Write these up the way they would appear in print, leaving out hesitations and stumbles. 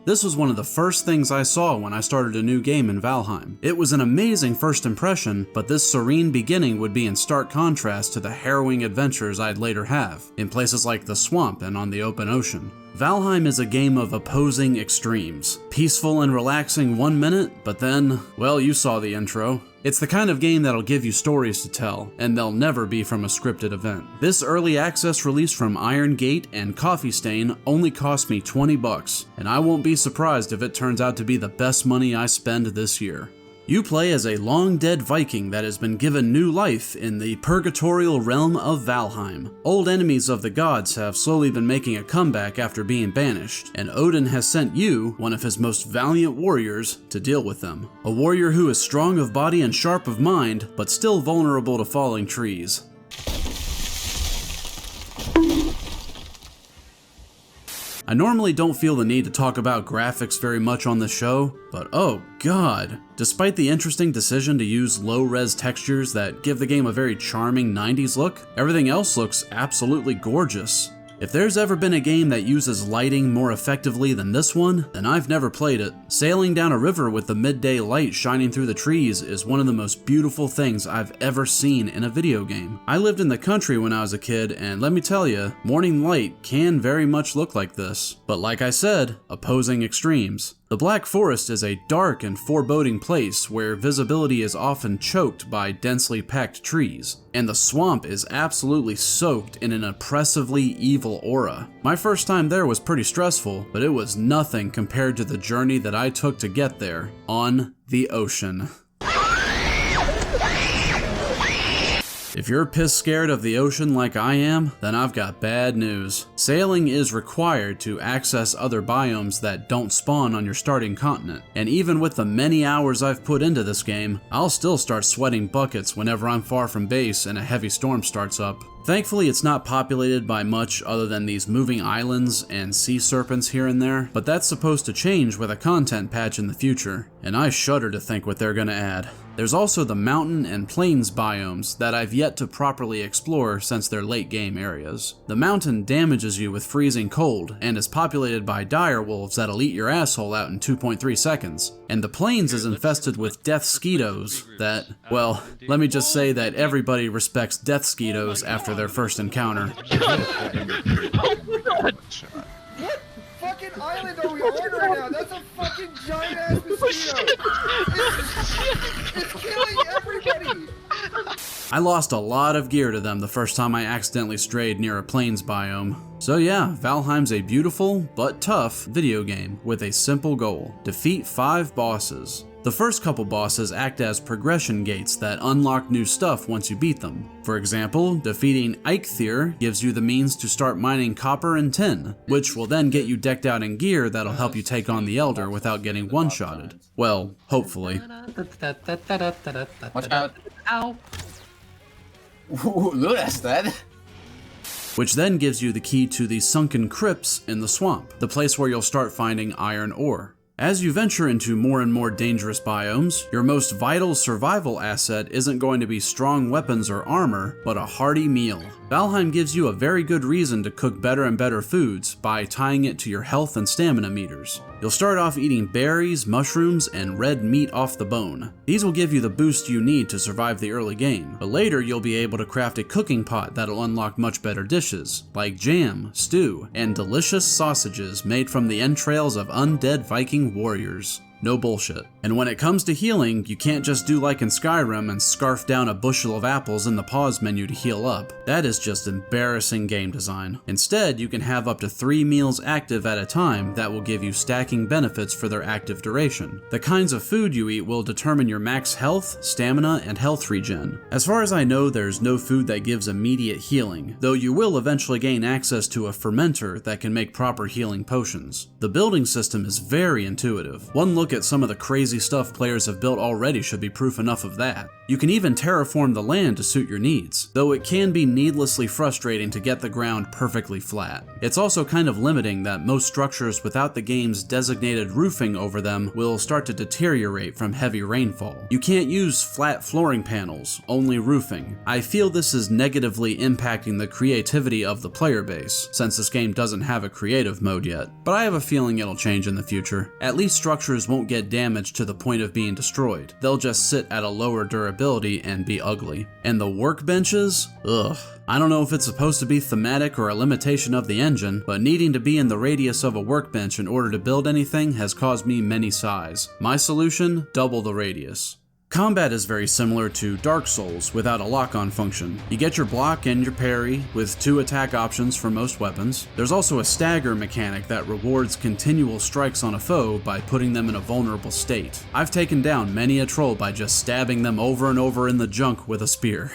This was one of the first things I saw when I started a new game in Valheim. It was an amazing first impression, but this serene beginning would be in stark contrast to the harrowing adventures I'd later have, in places like the swamp and on the open ocean. Valheim is a game of opposing extremes. Peaceful and relaxing 1 minute, but then, well, you saw the intro. It's the kind of game that'll give you stories to tell, and they'll never be from a scripted event. This early access release from Iron Gate and Coffee Stain only cost me $20, and I won't be surprised if it turns out to be the best money I spend this year. You play as a long-dead Viking that has been given new life in the purgatorial realm of Valheim. Old enemies of the gods have slowly been making a comeback after being banished, and Odin has sent you, one of his most valiant warriors, to deal with them. A warrior who is strong of body and sharp of mind, but still vulnerable to falling trees. I normally don't feel the need to talk about graphics very much on this show, but oh god. Despite the interesting decision to use low-res textures that give the game a very charming 90s look, everything else looks absolutely gorgeous. If there's ever been a game that uses lighting more effectively than this one, then I've never played it. Sailing down a river with the midday light shining through the trees is one of the most beautiful things I've ever seen in a video game. I lived in the country when I was a kid, and let me tell you, morning light can very much look like this. But like I said, opposing extremes. The Black Forest is a dark and foreboding place where visibility is often choked by densely packed trees, and the swamp is absolutely soaked in an oppressively evil aura. My first time there was pretty stressful, but it was nothing compared to the journey that I took to get there, on the ocean. If you're piss scared of the ocean like I am, then I've got bad news. Sailing is required to access other biomes that don't spawn on your starting continent, and even with the many hours I've put into this game, I'll still start sweating buckets whenever I'm far from base and a heavy storm starts up. Thankfully, it's not populated by much other than these moving islands and sea serpents here and there, but that's supposed to change with a content patch in the future, and I shudder to think what they're gonna add. There's also the mountain and plains biomes that I've yet to properly explore since they're late game areas. The mountain damages you with freezing cold and is populated by dire wolves that'll eat your asshole out in 2.3 seconds. And the plains is infested with death skeetos that, well, let me just say that everybody respects death skeetos after their first encounter. What fucking island are we on right now? That's a fucking giant ass mosquito. It's killing everybody. I lost a lot of gear to them the first time I accidentally strayed near a plains biome. So yeah, Valheim's a beautiful, but tough video game with a simple goal: defeat 5 bosses. The first couple bosses act as progression gates that unlock new stuff once you beat them. For example, defeating Eikthyr gives you the means to start mining copper and tin, which will then get you decked out in gear that'll help you take on the Elder without getting one-shotted. Well, hopefully. Watch out. Ow. Ooh, look at that. Which then gives you the key to the sunken crypts in the swamp, the place where you'll start finding iron ore. As you venture into more and more dangerous biomes, your most vital survival asset isn't going to be strong weapons or armor, but a hearty meal. Valheim gives you a very good reason to cook better and better foods by tying it to your health and stamina meters. You'll start off eating berries, mushrooms, and red meat off the bone. These will give you the boost you need to survive the early game, but later you'll be able to craft a cooking pot that'll unlock much better dishes, like jam, stew, and delicious sausages made from the entrails of undead Viking warriors. No bullshit. And when it comes to healing, you can't just do like in Skyrim and scarf down a bushel of apples in the pause menu to heal up. That is just embarrassing game design. Instead, you can have up to 3 meals active at a time that will give you stacking benefits for their active duration. The kinds of food you eat will determine your max health, stamina, and health regen. As far as I know, there's no food that gives immediate healing, though you will eventually gain access to a fermenter that can make proper healing potions. The building system is very intuitive. One look look at some of the crazy stuff players have built already should be proof enough of that. You can even terraform the land to suit your needs, though it can be needlessly frustrating to get the ground perfectly flat. It's also kind of limiting that most structures without the game's designated roofing over them will start to deteriorate from heavy rainfall. You can't use flat flooring panels, only roofing. I feel this is negatively impacting the creativity of the player base, since this game doesn't have a creative mode yet, but I have a feeling it'll change in the future. At least structures won't get damaged to the point of being destroyed. They'll just sit at a lower durability and be ugly. And the workbenches? Ugh. I don't know if it's supposed to be thematic or a limitation of the engine, but needing to be in the radius of a workbench in order to build anything has caused me many sighs. My solution? Double the radius. Combat is very similar to Dark Souls without a lock-on function. You get your block and your parry, with 2 attack options for most weapons. There's also a stagger mechanic that rewards continual strikes on a foe by putting them in a vulnerable state. I've taken down many a troll by just stabbing them over and over in the junk with a spear.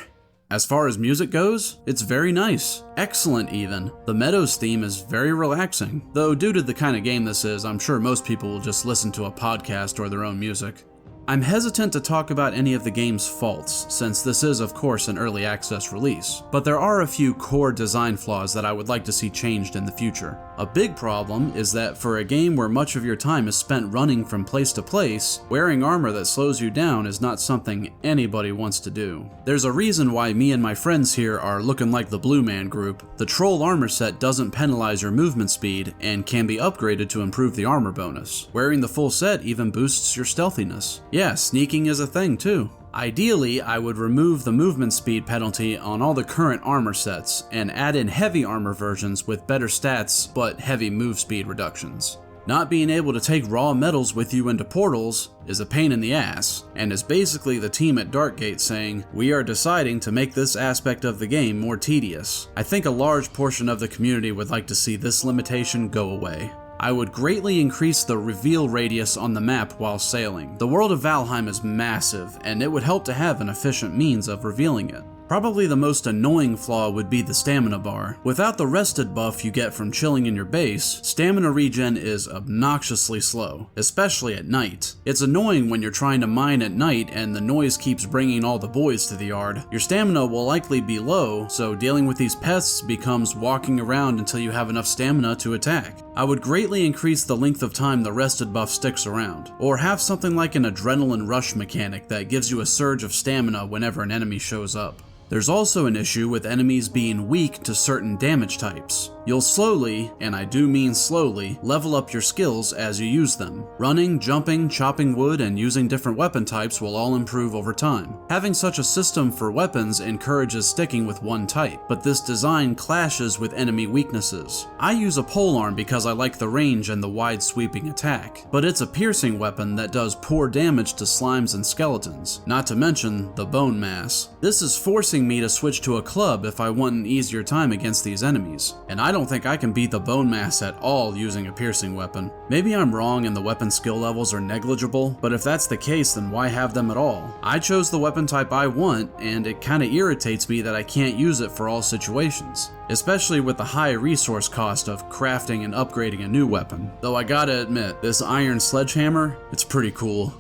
As far as music goes, it's very nice. Excellent even. The Meadows theme is very relaxing, though due to the kind of game this is, I'm sure most people will just listen to a podcast or their own music. I'm hesitant to talk about any of the game's faults, since this is of course an early access release, but there are a few core design flaws that I would like to see changed in the future. A big problem is that for a game where much of your time is spent running from place to place, wearing armor that slows you down is not something anybody wants to do. There's a reason why me and my friends here are looking like the Blue Man Group. The Troll armor set doesn't penalize your movement speed and can be upgraded to improve the armor bonus. Wearing the full set even boosts your stealthiness. Yeah, sneaking is a thing too. Ideally, I would remove the movement speed penalty on all the current armor sets and add in heavy armor versions with better stats but heavy move speed reductions. Not being able to take raw metals with you into portals is a pain in the ass, and is basically the team at Darkgate saying, "We are deciding to make this aspect of the game more tedious." I think a large portion of the community would like to see this limitation go away. I would greatly increase the reveal radius on the map while sailing. The world of Valheim is massive, and it would help to have an efficient means of revealing it. Probably the most annoying flaw would be the stamina bar. Without the rested buff you get from chilling in your base, stamina regen is obnoxiously slow, especially at night. It's annoying when you're trying to mine at night and the noise keeps bringing all the boys to the yard. Your stamina will likely be low, so dealing with these pests becomes walking around until you have enough stamina to attack. I would greatly increase the length of time the rested buff sticks around, or have something like an adrenaline rush mechanic that gives you a surge of stamina whenever an enemy shows up. There's also an issue with enemies being weak to certain damage types. You'll slowly, and I do mean slowly, level up your skills as you use them. Running, jumping, chopping wood, and using different weapon types will all improve over time. Having such a system for weapons encourages sticking with one type, but this design clashes with enemy weaknesses. I use a polearm because I like the range and the wide sweeping attack, but it's a piercing weapon that does poor damage to slimes and skeletons, not to mention the bone mass. This is forcing me to switch to a club if I want an easier time against these enemies, and I don't think I can beat the bone mass at all using a piercing weapon. Maybe I'm wrong and the weapon skill levels are negligible, but if that's the case then why have them at all? I chose the weapon type I want, and it kinda irritates me that I can't use it for all situations, especially with the high resource cost of crafting and upgrading a new weapon. Though I gotta admit, this iron sledgehammer, it's pretty cool.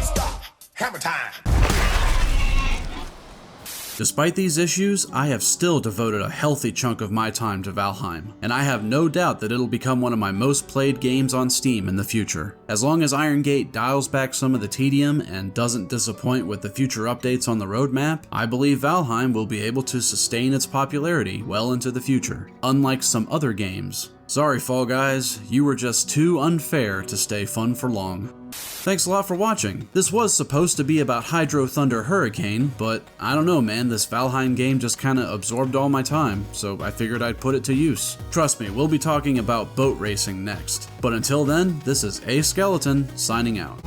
Stop! Hammer time! Despite these issues, I have still devoted a healthy chunk of my time to Valheim, and I have no doubt that it'll become one of my most played games on Steam in the future. As long as Iron Gate dials back some of the tedium and doesn't disappoint with the future updates on the roadmap, I believe Valheim will be able to sustain its popularity well into the future, unlike some other games. Sorry Fall Guys, you were just too unfair to stay fun for long. Thanks a lot for watching. This was supposed to be about Hydro Thunder Hurricane, but I don't know man, this Valheim game just kinda absorbed all my time, so I figured I'd put it to use. Trust me, we'll be talking about boat racing next. But until then, this is A Skeleton, signing out.